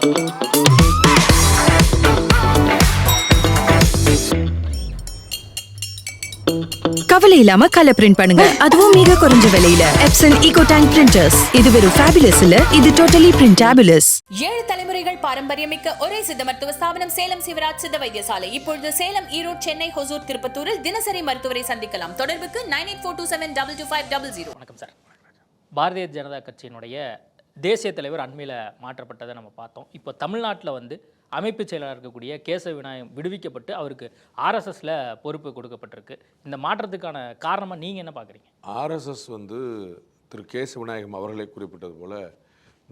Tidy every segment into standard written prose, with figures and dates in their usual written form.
கவலை இல்லாம colour print பண்ணுங்க, அதுவும் மிக குறைஞ்ச விலையில. Epson eco tank printers. இது வெறும் ஃபேபுலஸ் இல்ல, இது டோட்டலி பிரிண்டபிளஸ். 7 தலைமுறைகள் பாரம்பரியமிக்க ஒரே சித்த மருத்துவ ஸ்தாபனம் சேலம் சிவராஜ் சித்த வைத்தியசாலை. இப்பொழுது சேலம், ஈரோடு, சென்னை, ஹொசூர், திருப்பத்தூரில் தினசரி மருத்துவரை சந்திக்கலாம். தொடர்புக்கு 9842722500. வணக்கம் சார். பாரதிய ஜனதா கட்சியினுடைய தேசிய தலைவர் அண்மையில் மாற்றப்பட்டதை நம்ம பார்த்தோம். இப்போ தமிழ்நாட்டில் வந்து அமைப்பு செயலாளர் இருக்கக்கூடிய கேசவ விநாயகம் விடுவிக்கப்பட்டு அவருக்கு ஆர்எஸ்எஸ்ல பொறுப்பு கொடுக்கப்பட்டிருக்கு. இந்த மாற்றத்துக்கான காரணமாக நீங்கள் என்ன பார்க்குறீங்க? ஆர்எஸ்எஸ் வந்து திரு கேசவ விநாயகம் அவர்களை குறிப்பிட்டது போல்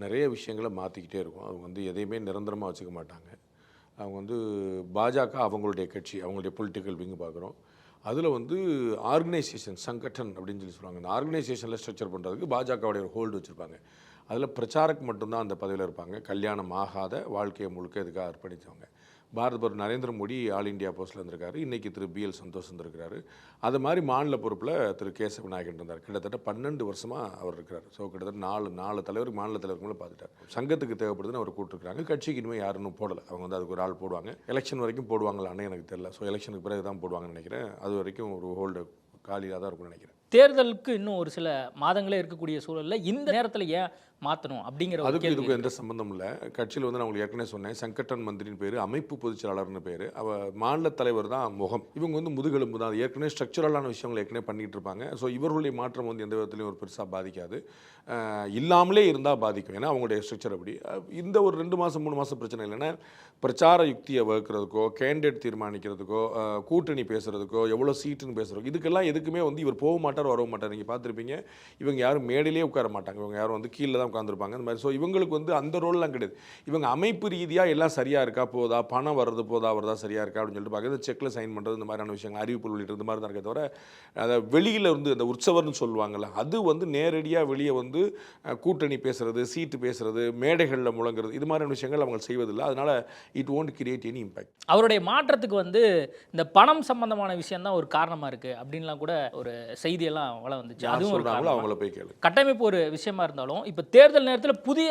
நிறைய விஷயங்களை மாற்றிக்கிட்டே இருக்கும். அவங்க வந்து எதையுமே நிரந்தரமாக வச்சுக்க மாட்டாங்க. அவங்க வந்து பாஜக அவங்களுடைய கட்சி, அவங்களுடைய பொலிட்டிக்கல் விங்கு பார்க்குறோம். அதில் வந்து ஆர்கனைசேஷன் சங்கட்டன் அப்படின்னு சொல்லுவாங்க. அந்த ஆர்கனைசேஷனில் ஸ்ட்ரக்சர் பண்ணுறதுக்கு பாஜகவுடைய ஒரு ஹோல்டு வச்சுருப்பாங்க. அதில் பிரச்சாரக்கு மட்டும்தான் அந்த பதவியில் இருப்பாங்க. கல்யாணம் ஆகாத வாழ்க்கையை முழுக்க இதுக்காக அர்ப்பணித்தவங்க. பாரத பிரதமர் நரேந்திர மோடி ஆல் இண்டியா போஸ்ட்டில் இருந்திருக்காரு. இன்றைக்கி திரு BL சந்தோஷ் இருந்திருக்கிறாரு. அது மாதிரி மாநில பொறுப்பில் திரு கேசவ விநாயகன் இருந்தார். கிட்டத்தட்ட 12 வருஷமாக அவர் இருக்கிறார். ஸோ கிட்டத்தட்ட நாலு தலைவருக்கு மாநில தலைவருக்கு மேலே பார்த்துட்டார். சங்கத்துக்கு தேவைப்படுதுன்னு அவர் கூப்பிட்டுருக்காங்க. கட்சிக்கு இனிமேல் யாருன்னு போடலை. அவங்க வந்து அதுக்கு ஒரு ஆள் போடுவாங்க. எலெக்ஷன் வரைக்கும் போடுவாங்களான்னு எனக்கு தெரியல. ஸோ எலெக்ஷனுக்கு பிறகு தான் போடுவாங்கன்னு நினைக்கிறேன். அது வரைக்கும் ஒரு ஹோல்டு காலியாக தான் இருக்கும்னு நினைக்கிறேன். தேர்தலுக்கு இன்னும் ஒரு சில மாதங்களே இருக்கக்கூடிய சூழலில் இந்த நேரத்தில் ஏன் மாற்றணும் அப்படிங்கிற அதுக்கு இதுக்கு எந்த சம்பந்தம் இல்லை. கட்சியில் வந்து நான் உங்களுக்கு ஏற்கனவே சொன்னேன், சங்கட்டன் மந்திரின் பேர், அமைப்பு பொதுச்செயலாளர்னு பேர். மாநில தலைவர் தான் முகம். இவங்க வந்து முதுகெலும்பு தான். ஏற்கனவே ஸ்ட்ரக்சரலான விஷயங்களை ஏற்கனவே பண்ணிட்டு இருப்பாங்க. ஸோ இவர்களுடைய மாற்றம் வந்து எந்த விதத்துலையும் ஒரு பெருசாக பாதிக்காது. இல்லாமலே இருந்தால் பாதிக்கும். ஏன்னா அவங்களுடைய ஸ்ட்ரக்சர் அப்படி. இந்த ஒரு 2 மாதம் 3 மாதம் பிரச்சனை இல்லைன்னா பிரச்சார யுக்தியை வகுக்கிறதுக்கோ, கேண்டிடேட் தீர்மானிக்கிறதுக்கோ, கூட்டணி பேசுகிறதுக்கோ, எவ்வளோ சீட்டுன்னு பேசுகிறதுக்கோ, இதுக்கெல்லாம் எதுக்குமே வந்து இவர் போக மாட்டார், வரவும் மாட்டார். நீங்கள் பார்த்துருப்பீங்க, இவங்க யாரும் மேடையிலே உட்கார மாட்டாங்க. இவங்க யாரும் வந்து கீழே தான் உட்காந்துருப்பாங்க அந்த மாதிரி. ஸோ இவங்களுக்கு வந்து அந்த ரோல்லாம் கிடையாது. இவங்க அமைப்பு ரீதியாக எல்லாம் சரியாக இருக்கா, போதா, பணம் வர்றது வருதா சரியாக இருக்கா அப்படின்னு சொல்லிட்டு பார்க்குறது, செக்கில் சைன் பண்ணுறது, இந்த மாதிரியான விஷயங்கள், அறிவிப்பு வெளியிட்டு இந்த மாதிரி தான் இருக்கே தவிர, அதை வெளியில் வந்து அந்த உற்சவர்னு சொல்லுவாங்கள்ல, அது வந்து நேரடியாக வெளியே வந்து கூட்டணி பேசுகிறது, சீட்டு பேசுகிறது, மேடைகளில் முழங்குறது, இது மாதிரியான விஷயங்கள் அவங்க செய்வதில்லை. அதனால் it won't create any impact. அவருடைய மாற்றத்துக்கு வந்து இந்த பணம் சம்பந்தமான விஷயம் தான் ஒரு காரணமாக இருக்குது அப்படின்லாம் கூட ஒரு செய்தியெல்லாம் வள வந்துச்சு. அதுவும் சொல்கிறாங்களோ அவங்கள போய் கேளு. கட்டமைப்பு ஒரு விஷயமா இருந்தாலும் இப்போ தேர்தல் நேரத்தில் புதிய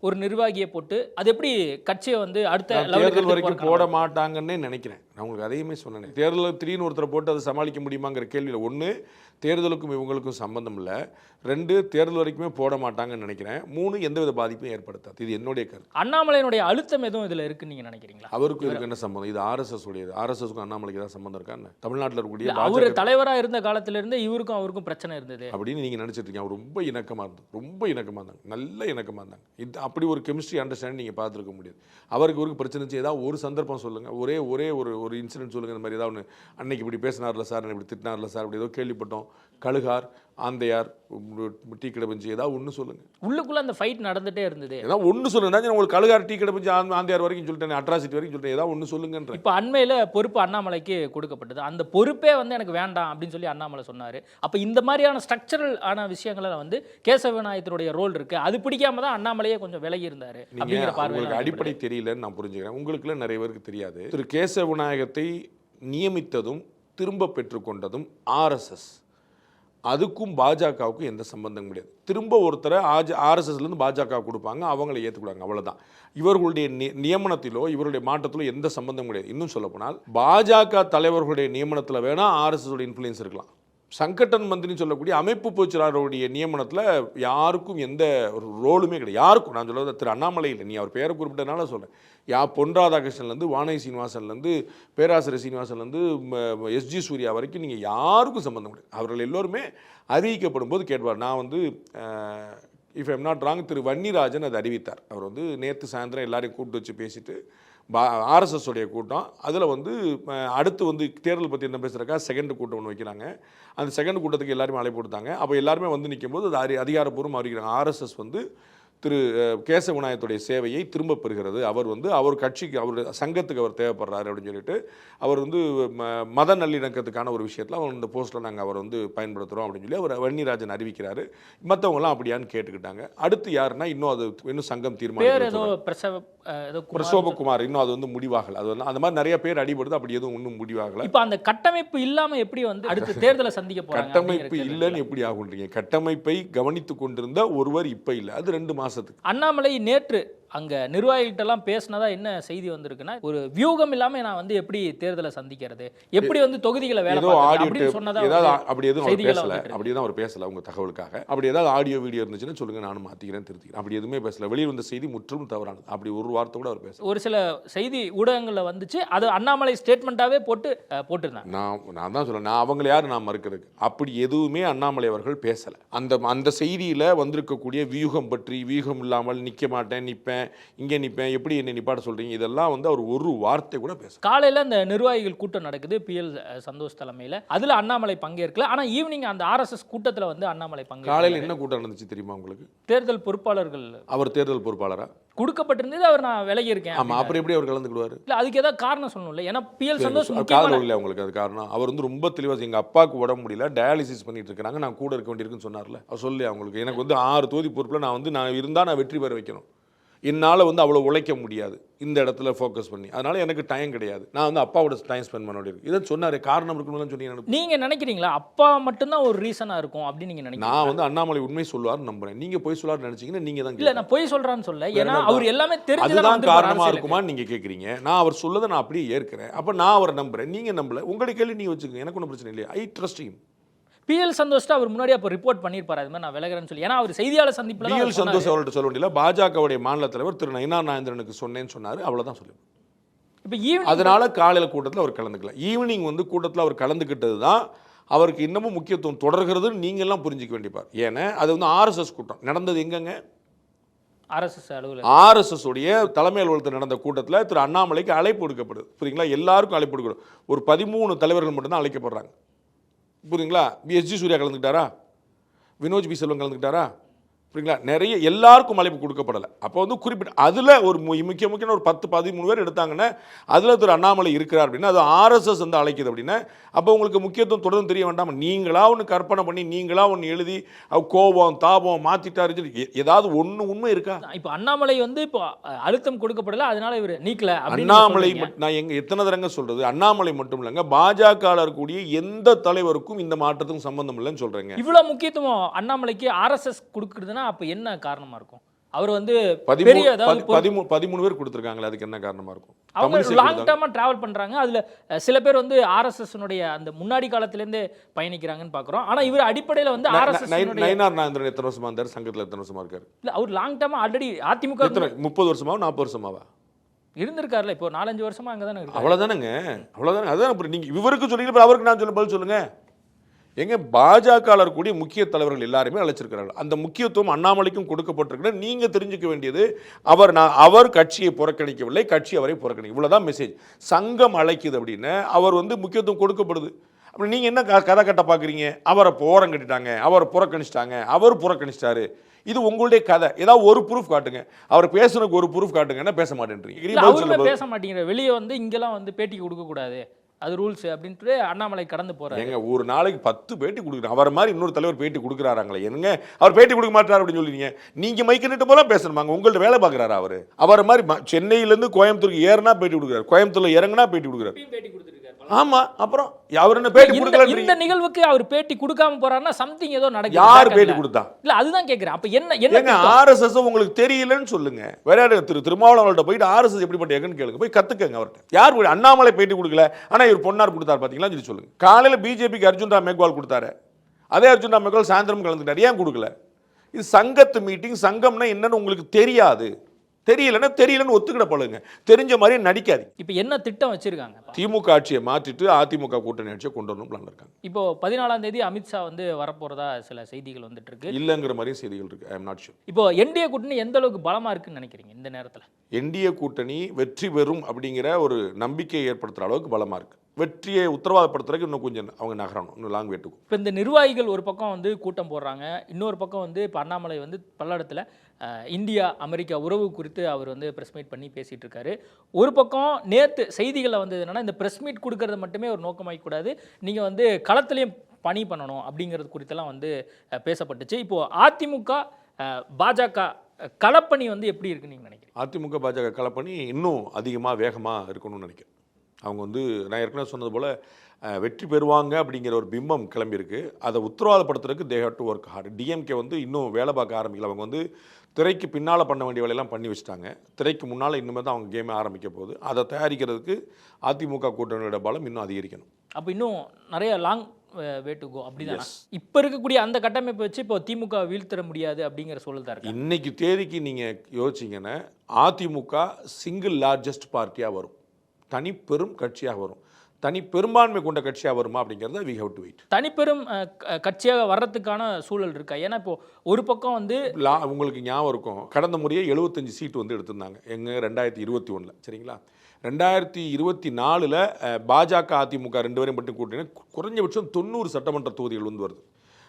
ஒரு நிர்வாகியை போட்டு அது எப்படி கட்சியை வந்து அடுத்த தேர்தல் வரைக்கும் போட மாட்டாங்கன்னே நினைக்கிறேன். நான் உங்களுக்கு அதையுமே சொன்னேன். தேர்தலில் திடீர்னு ஒருத்தரை போட்டு அதை சமாளிக்க முடியுமாங்கிற கேள்வியில் 1 தேர்தலுக்கும் இவங்களுக்கும் சம்பந்தம் இல்லை. 2 தேர்தல் வரைக்குமே போட மாட்டாங்கன்னு நினைக்கிறேன். 3 எந்தவித பாதிப்பும் ஏற்படுத்தாது. இது என்னுடைய கருத்து. அண்ணாமலையினுடைய அழுத்தம் எதுவும் இதில் இருக்குன்னு நீங்கள் நினைக்கிறீங்களா? அவருக்கும் இதுக்கு என்ன சம்பந்தம்? இது RSS உடையது. RSSக்கும் அண்ணாமலைக்கு தான் சம்பந்தம் இருக்கான்னு தமிழ்நாட்டில் இருக்கக்கூடிய அவர் தலைவராக இருந்த காலத்திலிருந்து இவருக்கும் அவருக்கும் பிரச்சனை இருந்தது அப்படின்னு நீங்கள் நினச்சிட்டு இருக்கீங்க. அவர் ரொம்ப இணக்கமாக இருந்தாங்க, நல்ல இணக்கமாக இருந்தாங்க. இது அப்படி ஒரு கெமிஸ்ட்ரி அண்டர்ஸ்டாண்டிங் நீங்கள் பார்த்துருக்க முடியாது. அவருக்கு பிரச்சனை இருந்துச்சு, ஏதாவது ஒரு சந்தர்ப்பம் சொல்லுங்கள், ஒரே ஒரு இன்சிடென்ட் சொல்லுங்கள். இந்த மாதிரி ஏதாவது ஒன்று, அன்னைக்கு இப்படி பேசினார்ல சார், இப்படி திட்டினார்ல சார், அப்படி ஏதோ கேள்விப்பட்டோம், கழுகார், ஆந்தையார், டீ கடை பஞ்சு, ஏதாவது ஒன்று சொல்லுங்கள். உள்ளுக்குள்ளே அந்த ஃபைட் நடந்துகிட்டே இருந்தது. ஏதாவது ஒன்று சொல்லுங்க. உங்களுக்கு கழுகார், டீ கடை பஞ்சு, ஆந்தையார் வரைக்கும் சொல்லிட்டேன், அட்ராசிட்டி வரைக்கும் சொல்லிட்டேன், ஏதாவது ஒன்று சொல்லுங்கன்ற. இப்போ அண்மையில் பொறுப்பு அண்ணாமலைக்கு கொடுக்கப்பட்டது. அந்த பொறுப்பே வந்து எனக்கு வேண்டாம் அப்படின்னு சொல்லி அண்ணாமலை சொன்னார். அப்போ இந்த மாதிரியான ஸ்ட்ரக்சரல் ஆன விஷயங்களை வந்து கேசவ விநாயகத்தினுடைய ரோல் இருக்குது. அது பிடிக்காம தான் அண்ணாமலையே கொஞ்சம் விலகி இருந்தார் அப்படிங்கிற பார்வை. அடிப்படை தெரியலன்னு நான் புரிஞ்சுக்கிறேன். உங்களுக்குள்ள நிறைய பேருக்கு தெரியாது. திரு கேசவ விநாயகத்தை நியமித்ததும் திரும்ப பெற்றுக்கொண்டதும் RSS. அதுக்கும் பாஜகவுக்கும் எந்த சம்பந்தம் கிடையாது. திரும்ப ஒருத்தரை RSSலேருந்து பாஜக கொடுப்பாங்க, அவங்களை ஏற்றுக்கூடாங்க, அவ்வளோதான். இவர்களுடைய நியமனத்திலோ இவருடைய மாற்றத்திலோ எந்த சம்பந்தம் கிடையாது. இன்னும் சொல்லப்போனால் பாஜக தலைவர்களுடைய நியமனத்தில் வேணால் RSS இன்ஃப்ளூயன்ஸ் இருக்கலாம். சங்கட்டன் மந்திரின்னு சொல்லக்கூடிய அமைப்பு பொதுச்செயலாளருடைய நியமனத்தில் யாருக்கும் எந்த ஒரு ரோலுமே கிடையாது. யாருக்கும், நான் சொல்வது திரு அண்ணாமலை இல்லை, நீ அவர் பேரை குறிப்பிட்டனால சொல்கிறேன். பொன் ராதாகிருஷ்ணன்லேருந்து வானதி சீனிவாசன்லேருந்து பேராசிரியர் சீனிவாசன்லேருந்து SG சூர்யா வரைக்கும் நீங்கள் யாருக்கும் சம்பந்தம் கிடையாது. அவர்கள் எல்லோருமே அறிவிக்கப்படும் போது கேட்பார். நான் வந்து இஃப் ஐம் நாட் ராங், திரு வன்னிராஜன் அதை அறிவித்தார். அவர் வந்து நேற்று சாயந்தரம் எல்லாரையும் கூப்பிட்டு வச்சு பேசிட்டு RSS உடைய கூட்டம். அதில் வந்து அடுத்து வந்து தேர்தல் பற்றி என்ன பேசுகிறக்கா செகண்ட் கூட்டம் ஒன்று வைக்கிறாங்க. அந்த செகண்ட் கூட்டத்துக்கு எல்லாருமே அழைப்பு கொடுத்தாங்க. அப்போ எல்லாருமே வந்து நிற்கும் போது அது அதிகாரப்பூர்வம் அறிவிக்கிறாங்க. RSS வந்து திரு கேசவ விநாயகத்துடைய சேவையை திரும்ப பெறுகிறது. அவர் கட்சிக்கு, அவர் சங்கத்துக்கு அவர் தேவைப்படுறாரு அப்படின்னு சொல்லிட்டு அவர் வந்து மத நல்லிணக்கத்துக்கான ஒரு விஷயத்தில் அவர் இந்த போஸ்ட்டில் நாங்கள் அவர் வந்து பயன்படுத்துகிறோம் அப்படின்னு சொல்லி அவர் வன்னிராஜன் அறிவிக்கிறாரு. மற்றவங்களாம் அப்படியான்னு கேட்டுக்கிட்டாங்க. அடுத்து யாருன்னா இன்னும் சங்கம் தீர்மானம், பிரசோபகுமார், இன்னும் அது வந்து முடிவாகலை. அது வந்து அந்த மாதிரி நிறைய பேர் அடிபடுது, அப்படி எதுவும் இன்னும் முடிவாகலை. இப்போ அந்த கட்டமைப்பு இல்லாமல் எப்படி வந்து அடுத்த தேர்தலை சந்திக்க போகிறாங்க? கட்டமைப்பு இல்லைன்னு எப்படி ஆகுன்றீங்க? கட்டமைப்பை கவனித்து கொண்டிருந்த ஒருவர் இப்போ இல்லை, அது 2 மாதத்துக்கு. அண்ணாமலை நேற்று அங்க நிர்வாகிகிட்டலாம் பேசினதா என்ன செய்தி வந்திருக்குன்னா, ஒரு வியூகம் இல்லாம நான் வந்து எப்படி தேர்தலை சந்திக்கிறது, எப்படி வந்து தொகுதிகளை வேலை ஏதோ பார்க்கறது ஆடியோ அப்படின்னு சொன்னதா ஏதாவது அப்படி எதுவும் அவர் செய்திகளா பேசல, வந்திருக்கு. அப்படி எதுவும் அவர் பேசல உங்க தகவலுக்காக. அப்படி ஏதாவது ஆடியோ வீடியோ இருந்துச்சுன்னா சொல்லுங்க, நானும் மாத்திக்கிறேன், திருத்திக்கிறேன். அப்படி எதுவுமே பேசல. வெளியே வந்த செய்தி முற்றிலும் தவறானது. அப்படி ஒரு வார்த்தை கூட அவர் பேசல. ஒரு சில செய்தி ஊடகங்கள்ல வந்துச்சு, அது அண்ணாமலை ஸ்டேட்மெண்ட்டாவே போட்டிருந்தாங்க. நான் தான் சொல்றேன், நான் அவங்களை யாரு நான் மறுக்கிறதுக்கு. அப்படி எதுவுமே அண்ணாமலை அவர்கள் பேசல. அந்த செய்தியில வந்திருக்கக்கூடிய வியூகம் பற்றி, வியூகம் இல்லாமல் நிக்க மாட்டேன், நிப்பேன், இங்கே நிப்பேன், எப்படி என்ன நிப்பாட்ட சொல்றீங்க, இதெல்லாம் வந்து அவர் ஒரு வார்த்தை கூட பேச. காலையில அந்த நிர்வாகிகள் கூட்டம் நடக்குது PL சந்தோஷ் தலைமையில. அதுல அண்ணாமலை பங்கேற்கல. ஆனா ஈவினிங் அந்த RSS கூட்டத்துல வந்து அண்ணாமலை பங்கேற்கல. காலையில என்ன கூட்டம் நடந்துச்சு தெரியுமா உங்களுக்கு? தேர்தல் பொறுப்பாளர்கள். அவர் தேர்தல் பொறுப்பாளரா கொடுக்கப்பட்டிருந்தது, அவர் நான் விலகி இருக்கேன். ஆமா, அப்புறம் எப்படி அவர் கலந்துக்குவாரு? இல்ல, அதுக்கு ஏதாவது காரணம் சொல்லணும்ல. ஏன்னா PL சந்தோஷ் காரணம் இல்லை உங்களுக்கு. அது காரணம் அவர் வந்து ரொம்ப தெளிவாக, எங்க அப்பாவுக்கு உடம்பு முடியல, டயாலிசிஸ் பண்ணிட்டு இருக்காங்க, நான் கூட இருக்க வேண்டியிருக்குன்னு சொன்னார்ல. அவர் சொல்லி அவங்களுக்கு எனக்கு வந்து 6 தொகுதி பொறுப்பில் நான் இருந்தால் நான் வெற்றி பெற வைக்கணும், என்னால் வந்து அவ்வளோ உழைக்க முடியாது இந்த இடத்துல ஃபோக்கஸ் பண்ணி, அதனால எனக்கு டைம் கிடையாது, நான் வந்து அப்பாவோட டைம் ஸ்பெண்ட் பண்ண வேண்டியிருக்கு. இதை சொன்னார். காரணம் இருக்கணும்னு சொன்னீங்க. நீங்க நினைக்கிறீங்களா அப்பா மட்டும்தான் ஒரு ரீசனா இருக்கும் அப்படின்னு நீங்க நினைக்கிறீங்க? நான் வந்து அண்ணாமலை உண்மை சொல்லுவார் நம்புறேன். நீங்க போய் சொல்லாரு நினைச்சீங்கன்னா நீங்க தான். இல்ல, நான் போய் சொல்றான்னு சொல்ல, ஏன்னா அவர் எல்லாமே தெரிஞ்சு அதுதான் காரணமா இருக்குமான்னு நீங்க கேக்குறீங்க. நான் அவர் சொல்லதை நான் அப்படியே ஏற்கிறேன். அப்ப நான் அவரை நம்புறேன், நீங்க நம்பல. உங்களுடைய கேள்வி நீங்க வச்சுக்கோங்க, எனக்கு ஒன்றும் பிரச்சனை இல்லையா. I trust him. PL Santhosh அவர் முன்னாடி அப்ப ரிப்போர்ட் பண்ணிருப்பாரு, அது மாதிரி நான் விலகிறேன்னு சொல்லி. ஏன்னா அவர் செய்தியாளர் சந்திப்புல PL சந்தோஷ் அவர்கிட்ட சொல்ல வேண்டியல, பாஜகவுடைய மாநில தலைவர் திரு நயினார் நாகேந்திரனுக்கு சொன்னேன்னு சொன்னாரு, அவ்வளவுதான் சொல்லி. இப்ப ஈவினிங் அதனால காலையில கூட்டத்தில் அவர் கலந்துக்கல. ஈவினிங் வந்து கூட்டத்தில் அவர் கலந்துக்கிட்டது தான் அவருக்கு இன்னமும் முக்கியத்துவம் தொடர்கிறதுன்னு நீங்க எல்லாம் புரிஞ்சுக்க வேண்டிப்பார். ஏன்னா அது வந்து RSS கூட்டம் நடந்தது எங்கங்க? RSS அலுவலர். RSS உடைய தலைமை அலுவலகத்தில் நடந்த கூட்டத்தில் திரு அண்ணாமலைக்கு அழைப்பு கொடுக்கப்படுது. புரியுங்களா? எல்லாருக்கும் அழைப்பு கொடுக்கணும். ஒரு 13 தலைவர்கள் மட்டும்தான் அழைக்கப்படுறாங்க. புரியுங்களா? SG சூர்யா கலந்துக்கிட்டாரா? வினோஜ் பி செல்வம் கலந்துக்கிட்டாரா? புரியுங்களா? நிறைய எல்லாருக்கும் அழைப்பு கொடுக்கப்படலை. அப்போ வந்து குறிப்பிட்ட அதில் ஒரு முக்கியமான ஒரு 10-13 பேர் எடுத்தாங்கன்னா அதில் திரு அண்ணாமலை இருக்கிறார் அப்படின்னா அது RSS வந்து அழைக்குது அப்படின்னா அப்போ உங்களுக்கு முக்கியத்துவம் தொடர்ந்து தெரிய வேண்டாம். நீங்களா ஒன்று கற்பனை பண்ணி, நீங்களா ஒன்று எழுதி கோபம் தாபம் மாற்றிட்டாரு ஏதாவது ஒன்று உண்மை இருக்கா? இப்போ அண்ணாமலை வந்து இப்போ அழுத்தம் கொடுக்கப்படலை, அதனால இவர் நீக்கல. அண்ணாமலை நான் எத்தனை தரங்க சொல்றது, அண்ணாமலை மட்டும் இல்லைங்க, பாஜக இருக்கக்கூடிய எந்த தலைவருக்கும் இந்த மாற்றத்துக்கும் சம்பந்தம் இல்லைன்னு சொல்றேங்க. இவ்வளவு முக்கியத்துவம் அண்ணாமலைக்கு RSS கொடுக்குறதுன்னா அப்ப என்ன காரணமா இருக்கும்? அவர் வந்து பெரிய 13 பேர் கொடுத்திருக்காங்களே, அதுக்கு என்ன காரணமா இருக்கும்? அவங்க லாங் டர்மா டிராவல் பண்றாங்க. அதுல சில பேர் வந்து RSS அந்த முன்னாடி காலத்துல இருந்து பயணிக்கிறாங்கன்னு பாக்குறோம். ஆனா இவர் அடிப்படையில வந்து RSS நயினார் நாகேந்திரன் எத்தனை வருஷமா இருந்தாரு சங்கத்துல? எத்தனை வருஷமா இருக்காரு? இல்ல, அவர் லாங் டர்மா ஆல்ரெடி அதிமுக 30 வருஷமாவா 40 வருஷமாவா இருந்திருக்காருல. இப்போ 4-5 வருஷமா அங்கதானே இருக்கு. அவ்வளவுதானங்க, அவ்வளவுதானே. அதான் நீங்க இவருக்கு சொல்றீங்க, அவருக்கு நான் சொல்ல பதில் சொல்லுங்க. எங்க பாஜக இருக்கக்கூடிய முக்கிய தலைவர்கள் எல்லாருமே அழைச்சிருக்கிறார்கள். அந்த முக்கியத்துவம் அண்ணாமலைக்கும் கொடுக்கப்பட்டிருக்கிற நீங்க தெரிஞ்சுக்க வேண்டியது, அவர் கட்சியை புறக்கணிக்கவில்லை, கட்சி அவரை புறக்கணிக்க, இவ்வளவுதான் மெசேஜ். சங்கம் அழைக்குது அப்படின்னு அவர் வந்து முக்கியத்துவம் கொடுக்கப்படுது. அப்படி நீங்க என்ன கதை கட்ட பாக்குறீங்க? அவரை போரம் கட்டிட்டாங்க, அவரை புறக்கணிச்சிட்டாங்க, அவர் புறக்கணிச்சிட்டாரு. இது உங்களுடைய கதை. ஏதாவது ஒரு ப்ரூஃப் காட்டுங்க. அவர் பேசுறதுக்கு ஒரு ப்ரூஃப் காட்டுங்கன்னா பேச மாட்டேன்றீங்க. பேச மாட்டேங்கிற. வெளியே வந்து இங்கெல்லாம் வந்து பேட்டி கொடுக்க கூடாது, அது ரூல்ஸ் அப்படின்ட்டு அண்ணாமலை கடந்து போறாரு. எங்க ஒரு நாளைக்கு 10 பேட்டி கொடுக்குறாங்க. அவர் மாதிரி இன்னொரு தலைவர் பேட்டி கொடுக்குறாங்களே, என்னங்க அவர் பேட்டி கொடுக்க மாட்டார் அப்படின்னு சொல்லிங்க. நீங்க மைக்கு நிட்டு போல பேசணுமாங்க? உங்கள்ட்ட வேலை பார்க்குறாரு அவரு. அவர் மாதிரி சென்னையிலேருந்து கோயம்புத்தூருக்கு ஏறினா பேட்டி கொடுக்குறாரு, கோயம்புத்தூர்ல இறங்கினா பேட்டி கொடுக்குறாரு. ஆமா, அப்புறம் அவர் என்ன பேட்டி கொடுக்கல? இந்த நிகழ்வுக்கு அவர் பேட்டி கொடுக்காம போறாருன்னா சம்திங் ஏதோ நடக்குது. யார் பேட்டி கொடுத்தா? இல்ல, அதுதான் கேக்குறேன். அப்ப என்ன RSS உங்களுக்கு தெரியலன்னு சொல்லுங்க. வேற திருமாவளவன்கிட்ட போயிட்டு RSS எப்படிப்பட்ட எங்கன்னு கேளுங்க, போய் கத்துக்கங்க அவர்கிட்ட. யார் அண்ணாமலை பேட்டி கொடுக்கல, ஆனா இவர் பொன்னார் கொடுத்தாரு பாத்தீங்களா சொல்லி சொல்லுங்க. காலையில பிஜேபிக்கு அர்ஜுன் ராம் மேக்வால் கொடுத்தாரு, அதே அர்ஜுன் ராம் மேக்வால் சாயந்தரம் கலந்துட்டாரு. ஏன் கொடுக்கல? இது சங்கத்து மீட்டிங். சங்கம்னா என்னன்னு உங்களுக்கு தெரியாது. தெரியலன்னு ஒத்துக்கிட பழகுங்க, தெரிஞ்ச மாதிரி நடிக்காது. இப்போ என்ன திட்டம் வச்சிருக்காங்க? திமுக ஆட்சியை மாற்றிட்டு அதிமுக கூட்டணி ஆட்சியை கொண்டு வரணும் பிளான் இருக்காங்க. இப்போ 14ஆம் தேதி அமித்ஷா வந்து வரப்போறதா சில செய்திகள் வந்துட்டு இருக்கு. இல்லங்கிற மாதிரி செய்திகள் இருக்கு. ஐ அம் நாட் ஷூர். இப்போ NDA கூட்டணி எந்த அளவுக்கு பலமா இருக்குன்னு நினைக்கிறீங்க இந்த நேரத்தில்? NDA கூட்டணி வெற்றி பெறும் அப்படிங்கிற ஒரு நம்பிக்கையை ஏற்படுத்துற அளவுக்கு பலமா இருக்கு. வெற்றியை உத்தரவாதப்படுத்துறதுக்கு இன்னும் கொஞ்சம் அவங்க நகரணும், இன்னும் லாங் வேட்டுக்கும். இப்போ இந்த நிர்வாகிகள் ஒரு பக்கம் வந்து கூட்டம் போடுறாங்க, இன்னொரு பக்கம் வந்து இப்போ அண்ணாமலை வந்து பல்லடத்தில் இந்தியா அமெரிக்கா உறவு குறித்து அவர் வந்து ப்ரெஸ் மீட் பண்ணி பேசிகிட்டு இருக்காரு. ஒரு பக்கம் நேற்று செய்திகளில் வந்து என்னென்னா, இந்த ப்ரெஸ் மீட் கொடுக்கறது மட்டுமே ஒரு நோக்கமாகக்கூடாது, நீங்கள் வந்து களத்துலேயும் பணி பண்ணணும் அப்படிங்கிறது குறித்தெல்லாம் வந்து பேசப்பட்டுச்சு. இப்போது அதிமுக பாஜக களப்பணி வந்து எப்படி இருக்குன்னு நீங்கள் நினைக்கிறீங்க? அதிமுக பாஜக களப்பணி இன்னும் அதிகமாக வேகமாக இருக்கணும்னு நினைக்கிறேன். அவங்க வந்து நான் ஏற்கனவே சொன்னது போல் வெற்றி பெறுவாங்க அப்படிங்கிற ஒரு பிம்பம் கிளம்பியிருக்கு. அதை உத்தரவாதப்படுத்துறதுக்கு they have to work hard. DMK வந்து இன்னும் வேலை பார்க்க ஆரம்பிக்கல. அவங்க வந்து திரைக்கு பின்னால் பண்ண வேண்டிய வேலையெல்லாம் பண்ணி வச்சுட்டாங்க. திரைக்கு முன்னால் இன்னுமே தான் அவங்க கேமே ஆரம்பிக்க போகுது. அதை தயாரிக்கிறதுக்கு அதிமுக கூட்டணியோட பலம் இன்னும் அதிகரிக்கணும். அப்போ இன்னும் நிறைய லாங் வே டு கோ அப்படிதான். இப்போ இருக்கக்கூடிய அந்த கட்டமைப்பை வச்சு இப்போ திமுக வீழ்த்தர முடியாது அப்படிங்கிற சூழல் தான் இருக்கு. இன்னைக்கு தேதிக்கு நீங்கள் யோசிச்சிங்கன்னா அதிமுக சிங்கிள் லார்ஜஸ்ட் பார்ட்டியாக வரும், தனி பெரும் கட்சியாக வரும். தனி பெரும்பான்மை கொண்ட கட்சியாக வருமா அப்படிங்கிறத வி ஹவ் டு வெயிட். தனிப்பெரும் கட்சியாக வர்றதுக்கான சூழல் இருக்கா? ஏன்னா இப்போ ஒரு பக்கம் வந்து உங்களுக்கு ஞாபகம் இருக்கும், கடந்த முறையே 75 சீட்டு வந்து எடுத்திருந்தாங்க எங்க 2021. சரிங்களா? 2024 பாஜக அதிமுக 2 பேரையும் மட்டும் கூட்டினா குறைஞ்சபட்சம் 90 சட்டமன்ற தொகுதிகள் வந்து வருது.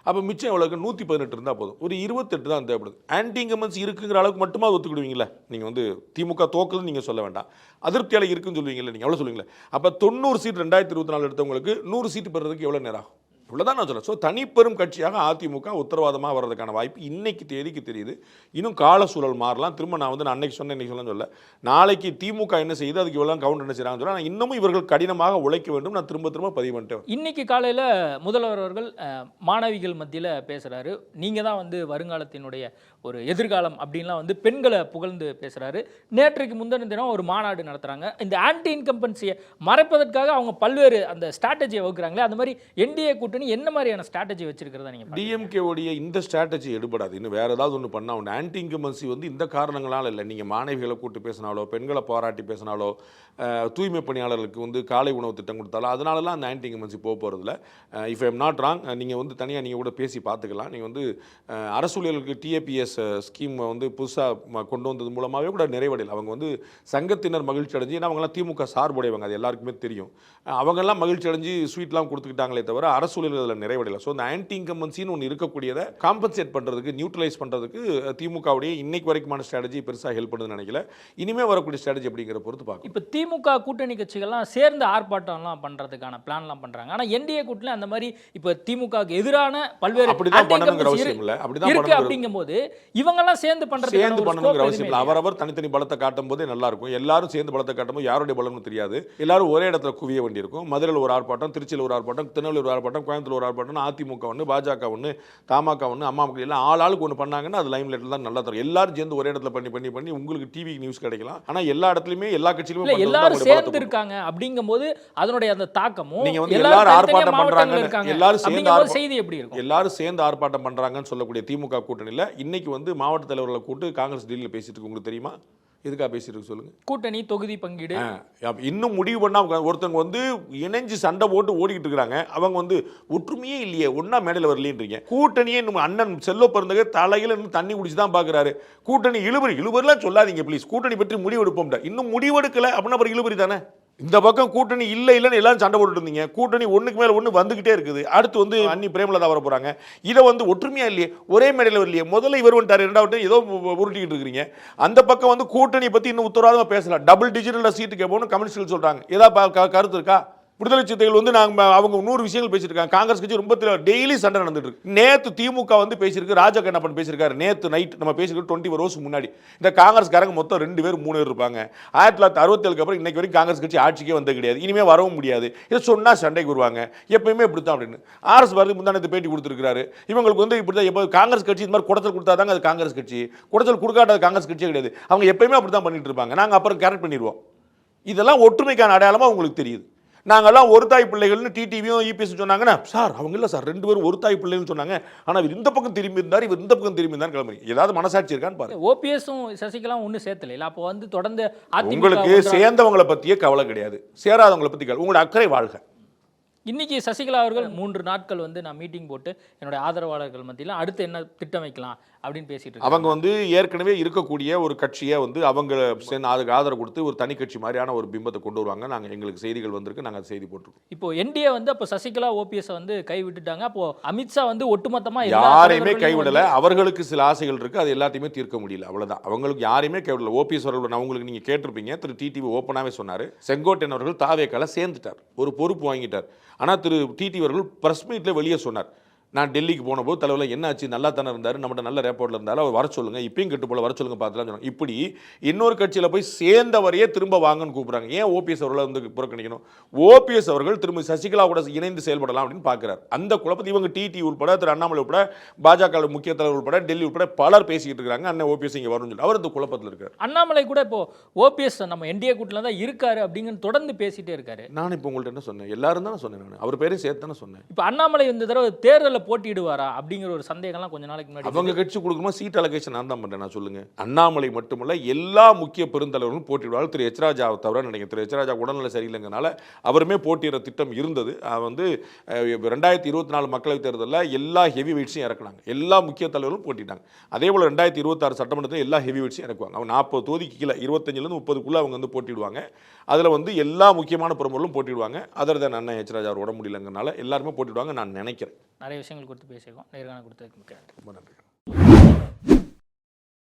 அப்போ மிச்சம் எவ்வளோக்கு 118 இருந்தால் போதும். ஒரு 28 தான் தேவைப்படுது. ஆன்டி இன்கம்பன்சி இருக்குங்கிற அளவுக்கு மட்டுமா ஒத்துக்கிடுவீங்களா? நீங்கள் வந்து திமுக தோக்குதுன்னு நீங்கள் சொல்ல வேண்டாம், அதிருப்தியால் இருக்குன்னு சொல்லுவீங்களா? நீங்கள் எவ்வளோ சொல்லுவீங்களா? அப்போ 90 சீட் 2024 எடுத்தவங்களுக்கு 100 சீட்டு பெறதுக்கு எவ்வளோ நேரம் ஆகும்? இவ்வளோதான் நான் சொல்கிறேன். ஸோ தனிப்பெரும் கட்சியாக அதிமுக உத்தரவாதமாக வர்றதுக்கான வாய்ப்பு இன்னைக்கு தேதிக்கு தெரியுது. இன்னும் கால சூழல் மாறலாம். திரும்ப நான் வந்து அன்னைக்கு சொன்னேன், இன்னைக்கு சொல்ல நாளைக்கு திமுக என்ன செய்யுது, அதுக்கு இவ்வளோ கவுண்டர் என்ன செய்யறாங்கன்னு சொல்ல, இன்னமும் இவர்கள் கடினமாக உழைக்க வேண்டும். நான் திரும்ப பதிவு பண்ணிட்டேன். இன்னைக்கு காலையில் முதல்வர் அவர்கள் மாணவிகள் மத்தியில் பேசுகிறாரு. நீங்கள் தான் வந்து வருங்காலத்தினுடைய ஒரு எதிர்காலம் அப்படின்லாம் வந்து பெண்களை புகழ்ந்து பேசுகிறாரு. நேற்றைக்கு முந்தின தினம் ஒரு மாநாடு நடத்துகிறாங்க. இந்த ஆன்டி இன்கம்பன்சியை மறைப்பதற்காக அவங்க பல்வேறு அந்த ஸ்ட்ராட்டஜியை வகுக்கிறாங்களே, அந்த மாதிரி என்டிஏ கூட்டணி என்ன மாதிரியான ஸ்ட்ராட்டஜி வச்சிருக்கிறதா நீங்கள்? டிஎம்கே உடைய இந்த ஸ்ட்ராட்டஜி எடுபடாது. இன்னும் வேற ஏதாவது ஒன்று பண்ணா உண்டு. ஆன்டி இன்கம்பன்சி வந்து இந்த காரணங்களால் இல்லை. நீங்கள் மாணவிகளை கூட்டு பேசினாலோ, பெண்களை பாராட்டி பேசினாலோ, தூய்மை பணியாளர்களுக்கு வந்து காலை உணவு திட்டம் கொடுத்தாலும் அதனாலலாம் அந்த ஆன்டி இன்கம்பன்சி போகிறதில்ல. If I am not wrong, நீங்கள் வந்து தனியாக நீங்கள் கூட பேசி பார்த்துக்கலாம். நீங்கள் வந்து அரசு ஊழியர்களுக்கு டிஏபிஎஸ் ஸ்கீம் வந்து புதுசாக கொண்டு வந்தது மூலமாகவே கூட நிறைவடையில். அவங்க வந்து சங்கத்தினர் மகிழ்ச்சி அடைஞ்சு, ஏன்னா அவங்களாம் திமுக சார்புடையவங்க, அது எல்லாருக்குமே தெரியும். அவங்கெல்லாம் மகிழ்ச்சி அடைஞ்சு ஸ்வீட்லாம் கொடுத்துக்கிட்டாங்களே தவிர அரசு ஊழியர்கள் அதில் நிறைவடையலை. ஸோ இந்த ஆன்டி இன்கம்பன்சின்னு ஒன்று இருக்கக்கூடியதை காம்பன்சேட் பண்ணுறதுக்கு, நியூட்ரலைஸ் பண்ணுறதுக்கு திமுகவுடைய இன்னைக்கு வரைக்குமான ஸ்ட்ராட்டஜி பெருசாக ஹெல்ப் பண்ணுதுன்னு நினைக்கல. இனிமேல் வரக்கூடிய ஸ்ட்ராட்டஜி அப்படிங்கிற பொறுத்து பார்க்கும். இப்போ திமுக கூட்டணி கட்சிகள்லாம் சேர்ந்து ஆர்ப்பாட்டம்லாம் பண்ணுறதுக்கான பிளான்லாம் பண்ணுறாங்க. ஆனால் என்டிஏ கூட்டணி அந்த மாதிரி இப்போ திமுகவுக்கு எதிரான பல்வேறு அப்படிதான் பண்ணணுங்கிற அவசியம் இல்லை. அப்படிதான் இருக்கு. அப்படிங்கும்போது இவங்கெல்லாம் சேர்ந்து பண்ணணுங்கிற அவசியம் இல்லை. அவரவர் தனித்தனி பலத்தை காட்டும் போதே நல்லா இருக்கும். எல்லாரும் சேர்ந்து பலத்தை காட்டும் போது யாருடைய பலம்னு தெரியாது. எல்லாரும் ஒரே இடத்துல குவிய வேண்டியிருக்கும். மதுரையில் ஒரு ஆர்ப்பாட்டம், திருச்சியில் ஒரு ஆர்ப்பாட்டம், திருநெல்வேலி ஒரு ஆர்ப்பாட்டம், கோயம்புத்தூர் ஒரு ஆர்ப்பாட்டம், அதிமுக ஒன்று, பாஜக ஒன்று, தமாக ஒன்று, அம்மா மக்கள் எல்லாம் ஆளுக்கு ஒன்று பண்ணாங்கன்னா அது லைம் லைட்டில் தான் நல்லா தரும். எல்லாரும் சேர்ந்து ஒரே இடத்துல பண்ணி உங்களுக்கு டிவி நியூஸ் கிடைக்கலாம். ஆனால் எல்லா இடத்துலையுமே எல்லா கட்சியிலுமே எல்லாரும் சேர்ந்து இருக்காங்க. அப்படிங்கும்போது அதனுடைய அந்த தாக்கமும் நீங்க வந்து எல்லாரும் ஆர்ப்பாட்டம் பண்றாங்க, எல்லாரும் சேர்ந்து ஆர்ப்பாட்டம் பண்றாங்கன்னு சொல்லக்கூடிய திமுக கூட்டணியில் இன்னைக்கு வந்து மாவட்ட தலைவர்களை கூட்டு காங்கிரஸ் டீலில் பேசிட்டு இருக்கு. உங்களுக்கு தெரியுமா எதுக்காக பேசிட்டு சொல்லுங்க? கூட்டணி தொகுதி பங்கீடு இன்னும் முடிவு பண்ணா ஒருத்தவங்க வந்து இணைஞ்சு சண்டை போட்டு ஓடிக்கிட்டு இருக்கிறாங்க. அவங்க வந்து ஒற்றுமையே இல்லையே, ஒன்னா மேடையில் வரலன்றீங்க. கூட்டணியே நம்ம அண்ணன் செல்வ பிறந்தக தலையில தண்ணி குடிச்சு தான் பாக்குறாரு. கூட்டணி இழுபறிலாம் சொல்லாதீங்க ப்ளீஸ். கூட்டணி பற்றி முடிவெடுப்போம். இன்னும் முடிவெடுக்கல அப்படின்னா அப்புறம் இழுபறி தானே. இந்த பக்கம் கூட்டணி இல்லைன்னு எல்லாரும் சண்டை போட்டுட்டு இருந்தீங்க. கூட்டணி ஒண்ணுக்கு மேல ஒண்ணு வந்துகிட்டே இருக்குது. அடுத்து வந்து அன்னி பிரேமலதா வர போறாங்க. இதை வந்து ஒற்றுமையா இல்லையே, ஒரே மேடையில் வரலையே. முதல்ல இவர் வந்துட்டாரு, இரண்டாவது ஏதோ உருட்டிக்கிட்டு இருக்கிறீங்க. அந்த பக்கம் வந்து கூட்டணி பத்தி இன்னும் உத்தரவாதமா பேசலாம். டபுள் டிஜிட்டல் சீட்டு கேட்போம்னு கம்யூனிஸ்ட்கள் சொல்றாங்க. ஏதாவது கருத்து இருக்கா? விடுதலை சிறுத்தைகள் வந்து அவங்க 100 விஷயங்கள் பேசியிருக்காங்க. காங்கிரஸ் கட்சி ரொம்ப டெய்லி சண்டை நடந்துட்டு இருக்கு. நேத்து திமுக வந்து பேசியிருக்கு, ராஜா கண்ணப்பன் பேசியிருக்காரு. நேத்து நைட் நம்ம பேசியிருக்கோம் 20 வருஷம் முன்னாடி. இந்த காங்கிரஸ்காரங்க மொத்தம் 2 பேர் 3 பேர் இருப்பாங்க. 1967 அப்புறம் இன்னைக்கு வரைக்கும் காங்கிரஸ் கட்சி ஆட்சிக்கே வந்தது கிடையாது. இனிமே வரவும் முடியாது. இதை சொன்னா சண்டைக்கு வருவாங்க. எப்பயுமே இப்படித்தான் அப்படின்னு ஆர்எஸ் பாரதி முந்தானத்தை பேட்டி கொடுத்துருக்காரு. இவங்களுக்கு வந்து இப்படிதான் எப்போ காங்கிரஸ் கட்சி இந்த மாதிரி குடைச்சல் கொடுத்தாதாங்க அது காங்கிரஸ் கட்சி. குடைச்சல் கொடுக்காத காங்கிரஸ் கட்சியே கிடையாது. அவங்க எப்பயுமே அப்படித்தான் பண்ணிட்டு இருப்பாங்க. நாங்க அப்புறம் கரெக்ட் பண்ணிடுவோம். இதெல்லாம் ஒற்றுமைக்கான அடையாளமா உங்களுக்கு தெரியுது. நாங்கெல்லாம் ஒரு தாய் பிள்ளைகள்னு டிடிவியும் இபிஎஸ் சொன்னாங்கன்னா, சார் அவங்க இல்லை சார் 2 பேரும் ஒரு தாய் பிள்ளைன்னு சொன்னாங்க. ஆனால் இவர் இந்த பக்கம் திரும்பி இருந்தார், இவர் இந்த பக்கம் திரும்பி இருந்தார். கிளம்பி ஏதாவது மனசாட்சி இருக்கான்னு பாருங்க. ஓபிஎஸும் சசிகலாவும் ஒன்றும் சேர்த்தல இல்லை. அப்போ வந்து தொடர்ந்து உங்களுக்கு சேர்ந்தவங்களை பற்றியே கவலை கிடையாது, சேராதவங்களை பற்றி உங்களோட அக்கறை வாழ்க. இன்னைக்கு சசிகலா அவர்கள் 3 நாட்கள் வந்து நான் மீட்டிங் போட்டு என்னுடைய ஆதரவாளர்கள் மத்தியில் அடுத்து என்ன திட்டம் வைக்கலாம் அப்படின்னு பேசிட்டு அவங்க வந்து ஏற்கனவே இருக்கக்கூடிய ஒரு கட்சியை வந்து அவங்க சேர்ந்து அதுக்கு ஆதரவு கொடுத்து ஒரு தனி கட்சி மாதிரியான ஒரு பிம்பத்தை கொண்டு வருவாங்க. நாங்கள் எங்களுக்கு செய்திகள் வந்திருக்கு, நாங்கள் செய்தி போட்டிருக்கோம். இப்போ என்டிஏ வந்து அப்போ சசிகலா ஓபிஎஸ் வந்து கை விட்டுட்டாங்க. அப்போ அமித்ஷா வந்து ஒட்டுமொத்தமா யாரையுமே கைவிடல. அவர்களுக்கு சில ஆசைகள் இருக்கு, அது எல்லாத்தையுமே தீர்க்க முடியல, அவ்வளவுதான். அவங்களுக்கு யாரையுமே கைவிடல. ஓபிஎஸ் அவர்கள் அவங்களுக்கு நீங்க கேட்டிருப்பீங்க, திரு டிடிவி ஓப்பனாவே சொன்னாரு, செங்கோட்டையன் அவர்கள் தாவேக்கால சேர்ந்துட்டார், ஒரு பொறுப்பு வாங்கிட்டார். ஆனால் திரு டிடி அவர்கள் பிரஸ் மீட்ல வெளியே சொன்னார், நான் டெல்லிக்கு போனபோது தலைவரில் என்ன ஆச்சு, நல்லா தானே இருந்தார், நம்மகிட்ட நல்ல ரேப்போர்ட்டில் இருந்தாலும் அவர் வர சொல்லுங்கள், இப்பயும் கெட்டு போல வர சொல்லுங்கள் பார்த்துலாம் சொன்னாங்க. இப்படி இன்னொரு கட்சியில் போய் சேர்ந்தவரையே திரும்ப வாங்கன்னு கூப்பிட்றாங்க. ஏன் ஓபிஎஸ் அவர்களை வந்து புறக்கணிக்கணும்? ஓபிஎஸ் அவர்கள் திரும்ப சசிகலா கூட இணைந்து செயல்படலாம் அப்படின்னு பார்க்குறாரு. அந்த குழப்பத்தை இவங்க டிடி உட்பட, திரு அண்ணாமலை உட்பட, பாஜக முக்கிய தலைவர் உட்பட, டெல்லி உட்பட பலர் பேசிக்கிட்டு இருக்காங்க. அண்ணன் ஓபிஎஸ் இங்கே வரும்னு சொல்லி அவர் இந்த குழப்பத்தில் இருக்கார். அண்ணாமலை கூட இப்போ ஓபிஎஸ் நம்ம என்டிஏ கூட்டில் தான் இருக்காரு அப்படிங்கன்னு தொடர்ந்து பேசிட்டே இருக்காரு. நான் இப்போ உங்கள்கிட்ட என்ன சொன்னேன், எல்லாரும் தானே சொன்னேன், நான் அவர் பேரையும் சேர்த்து தானே சொன்னேன். இப்போ அண்ணாமலை இந்த தடவை தேர்தலில் போட்டியிடுவாரா அப்படிங்கிற ஒரு சந்தேகம்லாம் கொஞ்ச நாளைக்கு முன்னாடி அவங்க கட்சி கொடுக்குமா சீட் அலோகேஷன் நான் தான் பண்ணுறேன். நான் சொல்லுங்க, அண்ணாமலை மட்டுமல்ல எல்லா முக்கிய பெருந்தலைவர்களும் போட்டியிடுவார்கள். திரு எச் ராஜாவை தவிர நினைக்கிறேன். திரு எச் ராஜா உடல்நிலை சரியில்லைங்கனால அவருமே போட்டியிட திட்டம் இருந்தது. வந்து 2024 மக்களவைத் தேர்தலில் எல்லா ஹெவி வெயிட்ஸையும் இறக்குனாங்க. எல்லா முக்கிய தலைவர்களும் போட்டிட்டாங்க. அதே போல் 2026 சட்டமன்றத்தில் எல்லா ஹெவி வெயிட்ஸையும் இறக்குவாங்க. அவங்க 40 தொகுதிக்கு கீழே 25லேருந்து 30க்குள்ளே அவங்க வந்து போட்டிடுவாங்க. அதில் வந்து எல்லா முக்கியமான பிரமுகர்களும் போட்டிடுவாங்க. அதர் தான் அண்ணன் எச் ராஜா அவர் உடம்பு முடியலங்கனால எல்லாருமே போட்டிடுவாங்க நான் நினைக்கிறேன். நிறைய விஷயங்கள் குறித்து பேசியிருக்கோம். நேர்காணல் கொடுத்ததுக்கு மிக்க நன்றி. ரொம்ப நன்றி.